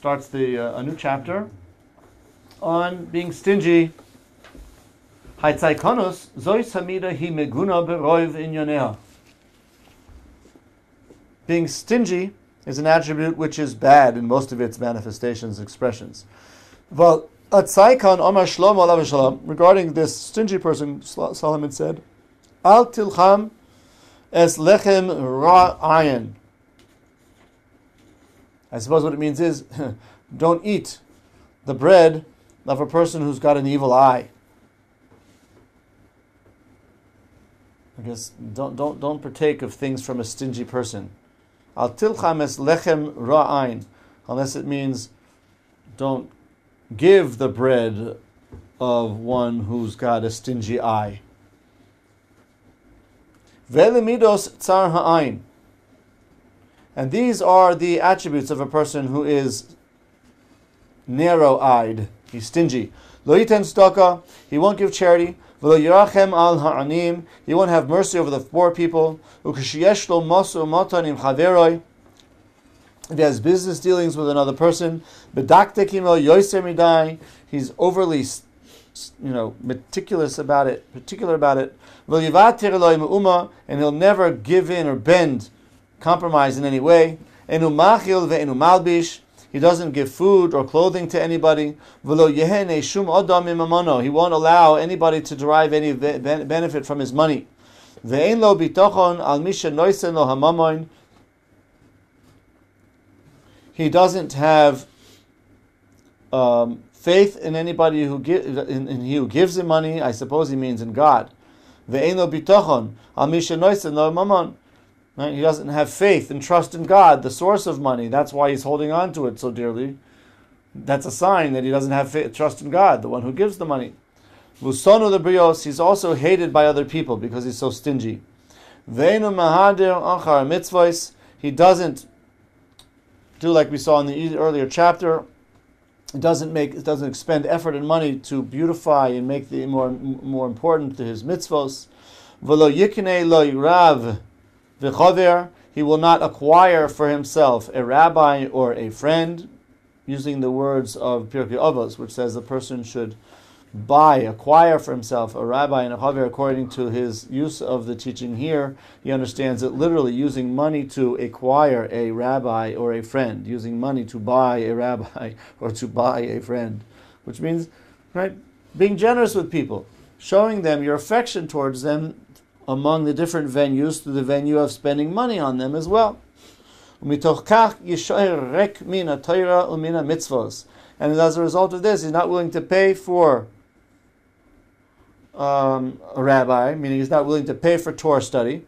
starts a new chapter on being stingy. Haitzaikonos zois hamida hi meguna beroiv inyoneha. Being stingy is an attribute which is bad in most of its manifestations, expressions. Well, Atzaikon Omar Shlomo alav shalom, regarding this stingy person, Solomon said, Al tilcham es lechem ra ayin. I suppose what it means is, don't eat the bread of a person who's got an evil eye. I guess don't partake of things from a stingy person. Al tilcham es lechem ra ayin, unless it means don't give the bread of one who's got a stingy eye. Velimidos tsar ha'ayin. And these are the attributes of a person who is narrow-eyed. He's stingy. Lo yiten tzedakah, he won't give charity. V'lo yirachem al ha'anim, he won't have mercy over the poor people. Uk'sheyesh lo mosu motan im chaveroi, if he has business dealings with another person, bedaktekim lo yoser midai, he's overly, meticulous about it, particular about it. V'lo yivatir lo me'uma, and he'll never give in or bend, compromise in any way. Enu machil ve'enu malbish, he doesn't give food or clothing to anybody. V'lo yehene shum odam imamono, he won't allow anybody to derive any benefit from his money. Ve'en lo bitochon al misha noisen lo hamamoin, he doesn't have faith in anybody in he who gives him money. I suppose he means in God. Ve'en lo bitochon al misha noisen lo hamamon. Right? He doesn't have faith and trust in God, the source of money. That's why he's holding on to it so dearly. That's a sign that he doesn't have faith, trust in God, the one who gives the money. V'usonu lebrios, he's also hated by other people because he's so stingy. Ve'enu mahadir achar mitzvos, he doesn't do like we saw in the earlier chapter. It doesn't expend effort and money to beautify and make the more important to his mitzvos. V'lo yiknei lo yirav v'chover, he will not acquire for himself a rabbi or a friend, using the words of Pirkei Avos, which says the person should acquire for himself a rabbi and a chaver. According to his use of the teaching here, he understands it literally using money to acquire a rabbi or a friend, using money to buy a rabbi or to buy a friend, which means, right, being generous with people, showing them your affection towards them among the different venues, through the venue of spending money on them as well. And as a result of this, he's not willing to pay for a rabbi, meaning he's not willing to pay for Torah study,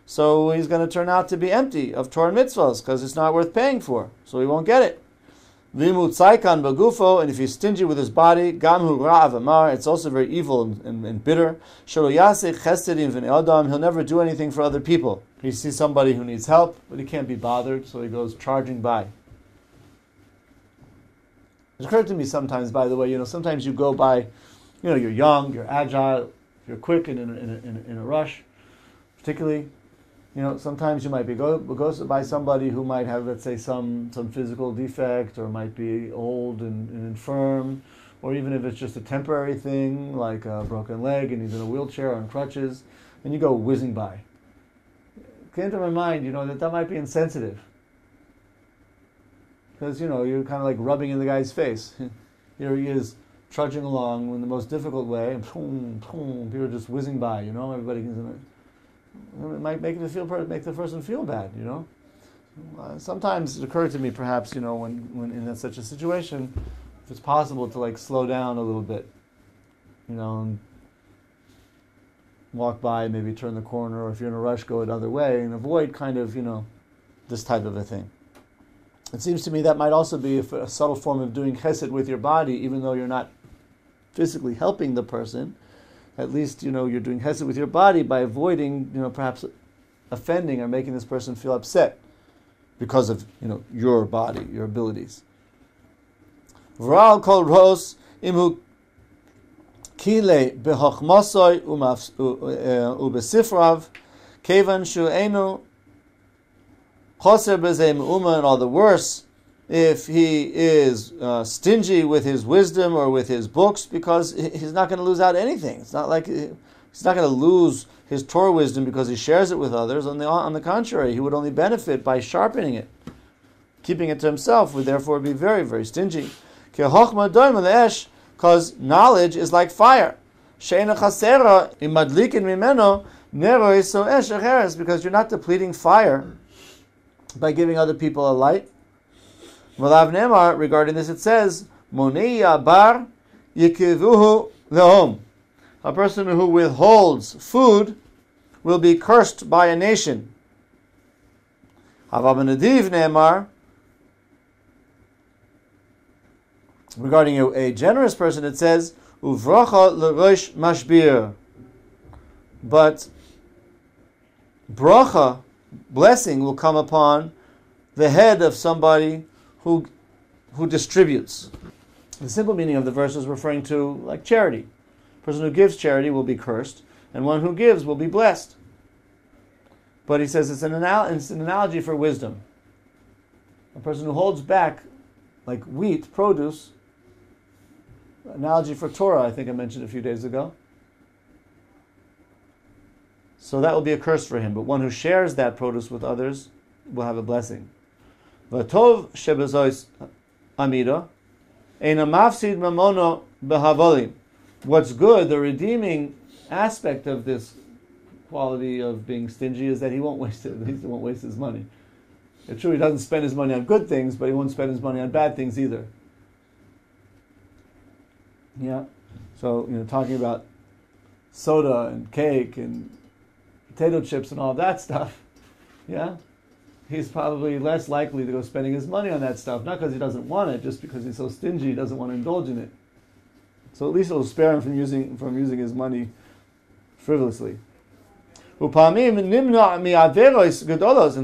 so he's going to turn out to be empty of Torah and mitzvahs because it's not worth paying for, so he won't get it. And if he's stingy with his body, it's also very evil and bitter. He'll never do anything for other people. He sees somebody who needs help, but he can't be bothered, so he goes charging by. It occurred to me sometimes, by the way, sometimes you go by, you're young, you're agile, you're quick and in a rush. Particularly, sometimes you might go by somebody who might have, let's say, some physical defect, or might be old and infirm, or even if it's just a temporary thing, like a broken leg and he's in a wheelchair or on crutches, and you go whizzing by. It came to my mind, that might be insensitive. Because, you're kind of like rubbing in the guy's face. Here he is, trudging along in the most difficult way, and people are just whizzing by, everybody can... It might make the person feel bad, Sometimes it occurred to me, perhaps, when in such a situation, if it's possible to slow down a little bit, and walk by, maybe turn the corner, or if you're in a rush, go another way, and avoid kind of, this type of a thing. It seems to me that might also be a subtle form of doing chesed with your body, even though you're not physically helping the person. At least, you're doing chesed with your body by avoiding, perhaps offending or making this person feel upset because of, your body, your abilities. V'ral kol ros imhu kile behochmasoi ubesifrav kevan shu'enu choser b'zeh me'uma, and all the worse if he is stingy with his wisdom or with his books, because he's not going to lose out anything. It's not like he's not going to lose his Torah wisdom because he shares it with others. On the contrary, he would only benefit by sharpening it. Keeping it to himself would therefore be very, very stingy. Because knowledge is like fire. Because you're not depleting fire by giving other people a light. Regarding this, it says, bar yikivuhu lehom. A person who withholds food will be cursed by a nation. Regarding a generous person, it says, uvracha l'rosh mashbir. But bracha, blessing, will come upon the head of somebody who distributes. The simple meaning of the verse is referring to like charity. A person who gives charity will be cursed, and one who gives will be blessed. But he says it's an analogy for wisdom. A person who holds back, like wheat, produce, analogy for Torah, I think I mentioned a few days ago. So that will be a curse for him. But one who shares that produce with others will have a blessing. V'tov shebezois amida, eina mafsid mamono behavolim. What's good, the redeeming aspect of this quality of being stingy is that he won't waste it. He won't waste his money. It's true he doesn't spend his money on good things, but he won't spend his money on bad things either. Yeah. So, talking about soda and cake and potato chips and all that stuff, yeah, he's probably less likely to go spending his money on that stuff, not because he doesn't want it, just because he's so stingy he doesn't want to indulge in it. So at least it'll spare him from using his money frivolously. And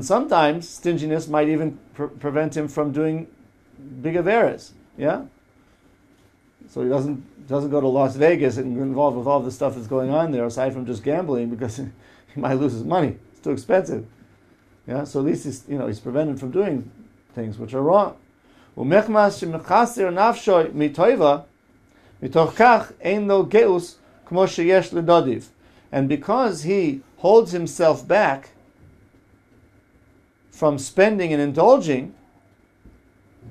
sometimes stinginess might even prevent him from doing big averas. Yeah? So he doesn't go to Las Vegas and get involved with all the stuff that's going on there, aside from just gambling, because he might lose his money. It's too expensive. Yeah? So at least he's prevented from doing things which are wrong. And because he holds himself back from spending and indulging,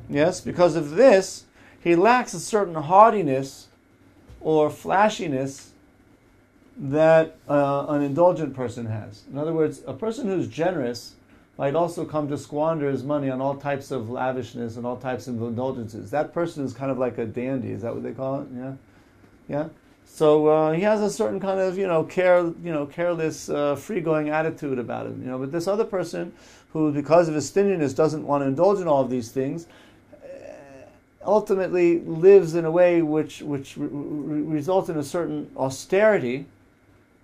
yes, because of this, he lacks a certain haughtiness or flashiness that an indulgent person has. In other words, a person who's generous might also come to squander his money on all types of lavishness and all types of indulgences. That person is kind of like a dandy. Is that what they call it? Yeah, yeah. So he has a certain kind of careless, free-going attitude about him. But this other person, who because of his stinginess doesn't want to indulge in all of these things, ultimately lives in a way which results in a certain austerity,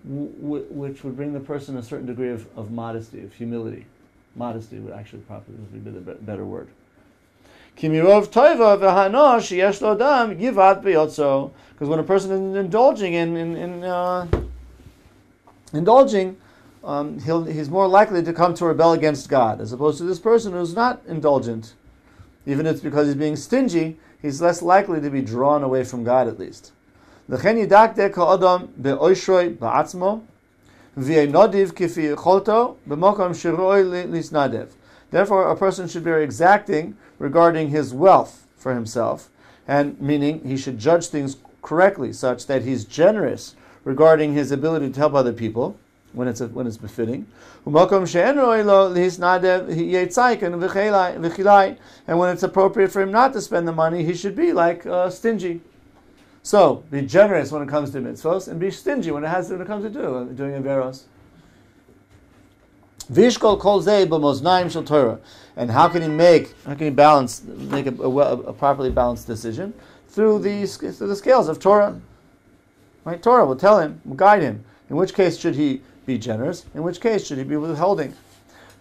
which would bring the person a certain degree of modesty, of humility. Modesty would actually probably be the better word. Because when a person is indulging he's more likely to come to rebel against God, as opposed to this person who's not indulgent. Even if it's because he's being stingy, he's less likely to be drawn away from God, at least. Therefore, a person should be very exacting regarding his wealth for himself, and meaning he should judge things correctly, such that he's generous regarding his ability to help other people when it's befitting. And when it's appropriate for him not to spend the money, he should be like stingy. So be generous when it comes to mitzvos, and be stingy when it comes to doing averos. Vishkol kol zei b'moznaim shel Torah. And how can he make a properly balanced decision? Through the scales of Torah. Right? Torah will tell him, will guide him. In which case should he be generous? In which case should he be withholding?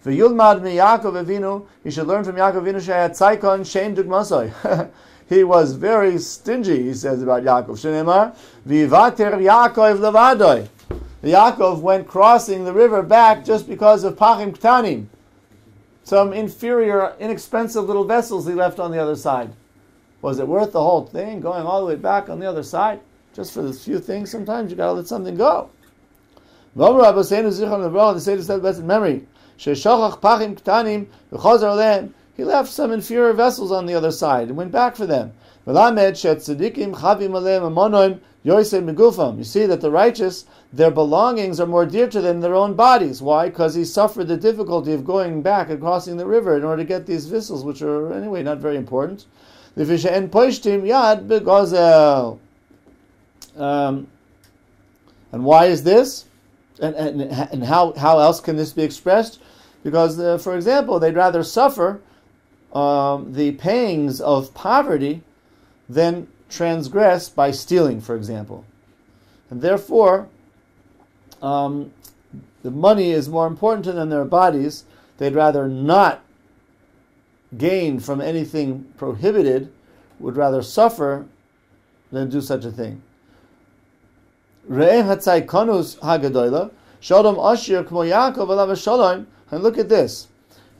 V'yulmad mi Yaakov Avinu. He should learn from Yaakov Avinu sheyat tzaykon shein dugmasoi. He was very stingy, he says about Yaakov. Shneimar v'yivater Yaakov levadoi. Yaakov went crossing the river back just because of pachim ktanim. some inferior, inexpensive little vessels he left on the other side. Was it worth the whole thing, going all the way back on the other side? Just for this few things, sometimes you got to let something go. The Seder said blessed memory. He left some inferior vessels on the other side and went back for them. You see that the righteous, their belongings are more dear to them than their own bodies. Why? Because he suffered the difficulty of going back and crossing the river in order to get these vessels, which are anyway not very important. And why is this? And how else can this be expressed? Because, for example, they'd rather suffer the pangs of poverty than transgress by stealing, for example. And therefore, the money is more important to them than their bodies. They'd rather not gain from anything prohibited, would rather suffer than do such a thing. And look at this.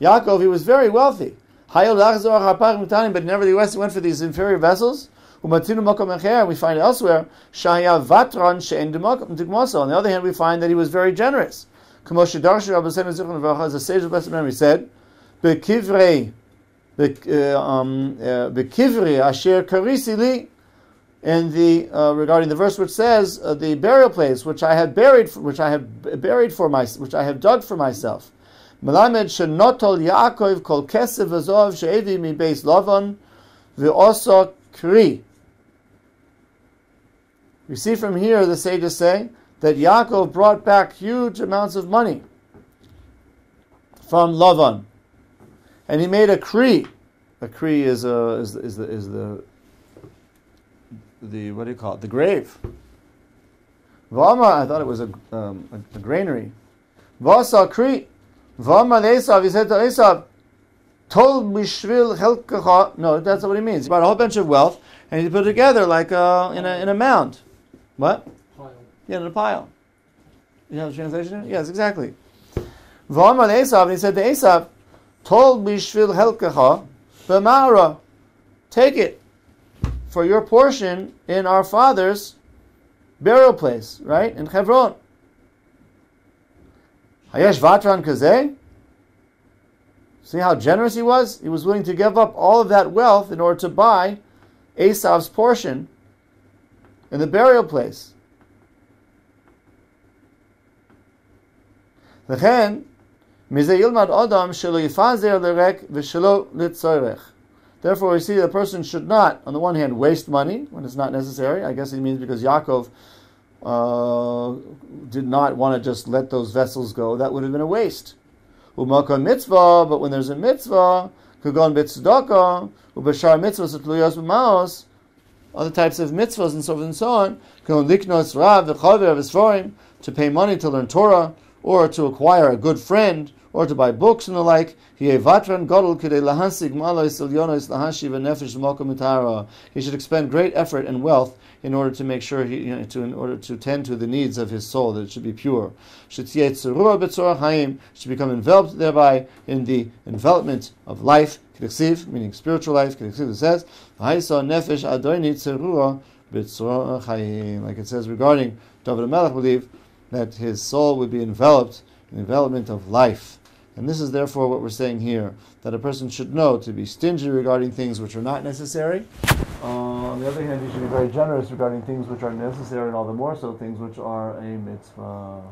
Yaakov, he was very wealthy. But nevertheless, he went for these inferior vessels. We find elsewhere, on the other hand, we find that he was very generous. As the sage of blessed memory said, and regarding the verse which says the burial place which I have dug for myself. Melamed shenotol Yaakov kol kesev v'zov she'evi mi beis Lavan v'osa kri. We see from here the sages say that Yaakov brought back huge amounts of money from Lavan, and he made a kri. A kri is the what do you call it? The grave. V'amar, I thought it was a granary. V'asa kri. V'amar le'esav, he said to Esav, Tol mishvil chelkecha. No, that's not what he means. He brought a whole bunch of wealth and he put it together like in a mound. What? Pile. Yeah, in a pile. You have the translation? Yes, exactly. V'amar le'esav, he said to Esav, Tol mishvil chelkecha b'ma'ara. Take it for your portion in our father's burial place, right? In Hebron. Hayesh vatran kazeh? See how generous he was? He was willing to give up all of that wealth in order to buy Esav's portion in the burial place. Therefore, we see the person should not, on the one hand, waste money when it's not necessary. I guess he means because Yaakov did not want to just let those vessels go. That would have been a waste. Mitzvah, but when there's a mitzvah, kagon b'tzedakah, ubashar mitzvahs u'tluyos b'maos, other types of mitzvahs and so forth and so on, kagon liknos rav v'chaver v'sforim, to pay money to learn Torah, or to acquire a good friend, or to buy books and the like. He should expend great effort and wealth in order to make sure in order to tend to the needs of his soul, that it should be pure. Should become enveloped thereby in the envelopment of life, meaning spiritual life. It says, like it says regarding David HaMelech, believe that his soul would be enveloped in the envelopment of life. And this is therefore what we're saying here, that a person should know to be stingy regarding things which are not necessary. On the other hand, he should be very generous regarding things which are necessary, and all the more so things which are a mitzvah.